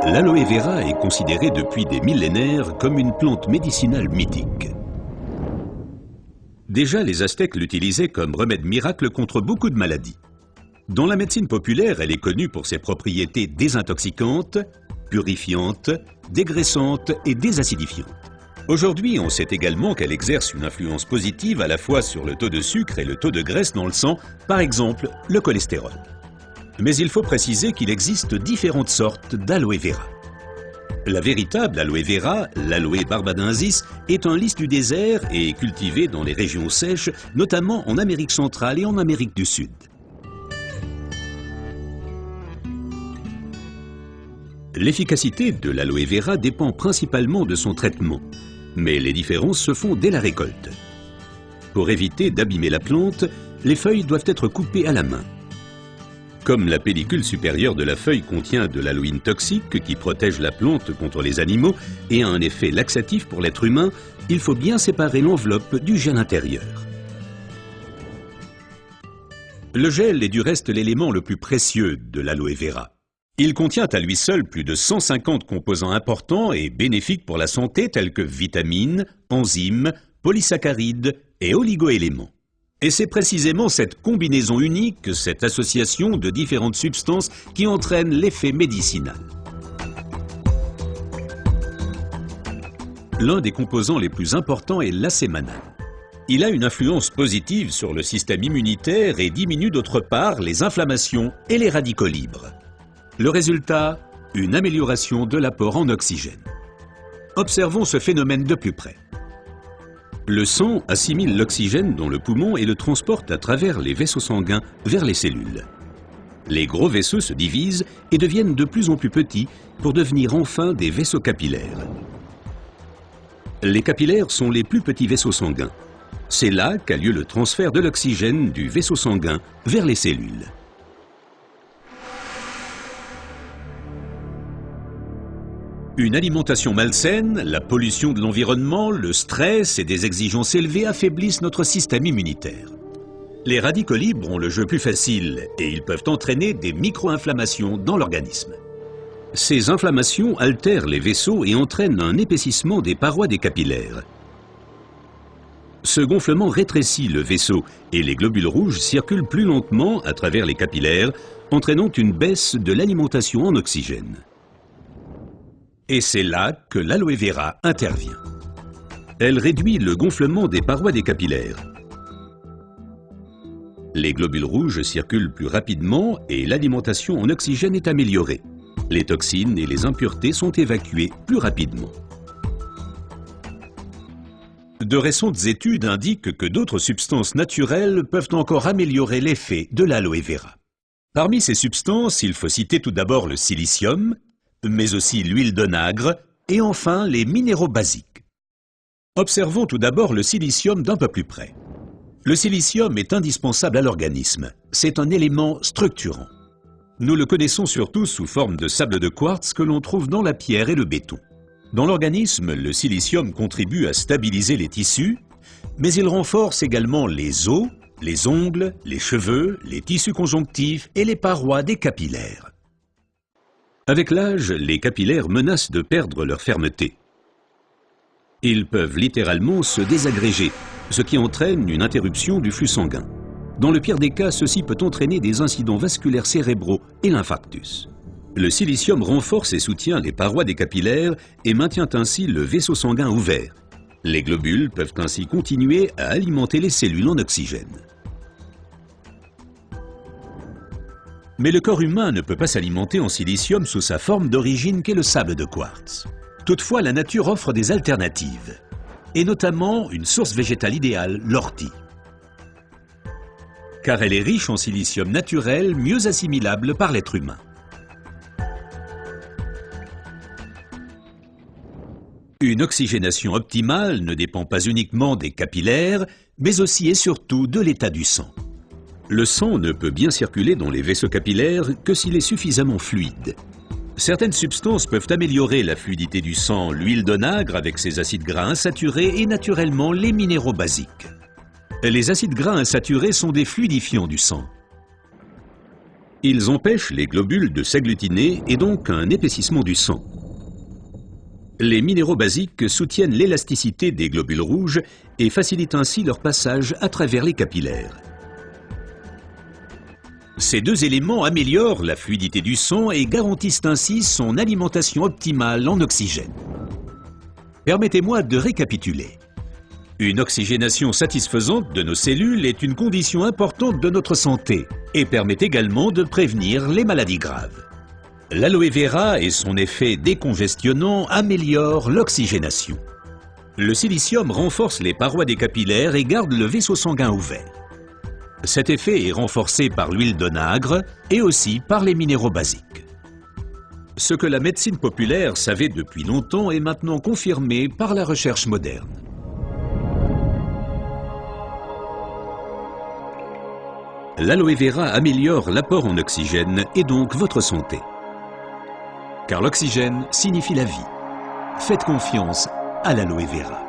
L'aloe vera est considérée depuis des millénaires comme une plante médicinale mythique. Déjà, les Aztèques l'utilisaient comme remède miracle contre beaucoup de maladies. Dans la médecine populaire, elle est connue pour ses propriétés désintoxicantes, purifiantes, dégraissantes et désacidifiantes. Aujourd'hui, on sait également qu'elle exerce une influence positive à la fois sur le taux de sucre et le taux de graisse dans le sang, par exemple le cholestérol. Mais il faut préciser qu'il existe différentes sortes d'aloe vera. La véritable aloe vera, l'aloe barbadensis, est un lys du désert et est cultivée dans les régions sèches, notamment en Amérique centrale et en Amérique du Sud. L'efficacité de l'aloe vera dépend principalement de son traitement, mais les différences se font dès la récolte. Pour éviter d'abîmer la plante, les feuilles doivent être coupées à la main. Comme la pellicule supérieure de la feuille contient de l'aloïne toxique qui protège la plante contre les animaux et a un effet laxatif pour l'être humain, il faut bien séparer l'enveloppe du gel intérieur. Le gel est du reste l'élément le plus précieux de l'aloe vera. Il contient à lui seul plus de 150 composants importants et bénéfiques pour la santé tels que vitamines, enzymes, polysaccharides et oligoéléments. Et c'est précisément cette combinaison unique, cette association de différentes substances qui entraîne l'effet médicinal. L'un des composants les plus importants est l'acémanal. Il a une influence positive sur le système immunitaire et diminue d'autre part les inflammations et les radicaux libres. Le résultat, une amélioration de l'apport en oxygène. Observons ce phénomène de plus près. Le sang assimile l'oxygène dans le poumon et le transporte à travers les vaisseaux sanguins vers les cellules. Les gros vaisseaux se divisent et deviennent de plus en plus petits pour devenir enfin des vaisseaux capillaires. Les capillaires sont les plus petits vaisseaux sanguins. C'est là qu'a lieu le transfert de l'oxygène du vaisseau sanguin vers les cellules. Une alimentation malsaine, la pollution de l'environnement, le stress et des exigences élevées affaiblissent notre système immunitaire. Les radicaux libres ont le jeu plus facile et ils peuvent entraîner des micro-inflammations dans l'organisme. Ces inflammations altèrent les vaisseaux et entraînent un épaississement des parois des capillaires. Ce gonflement rétrécit le vaisseau et les globules rouges circulent plus lentement à travers les capillaires, entraînant une baisse de l'alimentation en oxygène. Et c'est là que l'aloe vera intervient. Elle réduit le gonflement des parois des capillaires. Les globules rouges circulent plus rapidement et l'alimentation en oxygène est améliorée. Les toxines et les impuretés sont évacuées plus rapidement. De récentes études indiquent que d'autres substances naturelles peuvent encore améliorer l'effet de l'aloe vera. Parmi ces substances, il faut citer tout d'abord le silicium, mais aussi l'huile d'onagre et enfin les minéraux basiques. Observons tout d'abord le silicium d'un peu plus près. Le silicium est indispensable à l'organisme. C'est un élément structurant. Nous le connaissons surtout sous forme de sable de quartz que l'on trouve dans la pierre et le béton. Dans l'organisme, le silicium contribue à stabiliser les tissus, mais il renforce également les os, les ongles, les cheveux, les tissus conjonctifs et les parois des capillaires. Avec l'âge, les capillaires menacent de perdre leur fermeté. Ils peuvent littéralement se désagréger, ce qui entraîne une interruption du flux sanguin. Dans le pire des cas, ceci peut entraîner des incidents vasculaires cérébraux et l'infarctus. Le silicium renforce et soutient les parois des capillaires et maintient ainsi le vaisseau sanguin ouvert. Les globules peuvent ainsi continuer à alimenter les cellules en oxygène. Mais le corps humain ne peut pas s'alimenter en silicium sous sa forme d'origine qu'est le sable de quartz. Toutefois, la nature offre des alternatives, et notamment une source végétale idéale, l'ortie. Car elle est riche en silicium naturel, mieux assimilable par l'être humain. Une oxygénation optimale ne dépend pas uniquement des capillaires, mais aussi et surtout de l'état du sang. Le sang ne peut bien circuler dans les vaisseaux capillaires que s'il est suffisamment fluide. Certaines substances peuvent améliorer la fluidité du sang, l'huile d'onagre avec ses acides gras insaturés et naturellement les minéraux basiques. Les acides gras insaturés sont des fluidifiants du sang. Ils empêchent les globules de s'agglutiner et donc un épaississement du sang. Les minéraux basiques soutiennent l'élasticité des globules rouges et facilitent ainsi leur passage à travers les capillaires. Ces deux éléments améliorent la fluidité du sang et garantissent ainsi son alimentation optimale en oxygène. Permettez-moi de récapituler. Une oxygénation satisfaisante de nos cellules est une condition importante de notre santé et permet également de prévenir les maladies graves. L'aloe vera et son effet décongestionnant améliorent l'oxygénation. Le silicium renforce les parois des capillaires et garde le vaisseau sanguin ouvert. Cet effet est renforcé par l'huile d'onagre et aussi par les minéraux basiques. Ce que la médecine populaire savait depuis longtemps est maintenant confirmé par la recherche moderne. L'aloe vera améliore l'apport en oxygène et donc votre santé. Car l'oxygène signifie la vie. Faites confiance à l'aloe vera.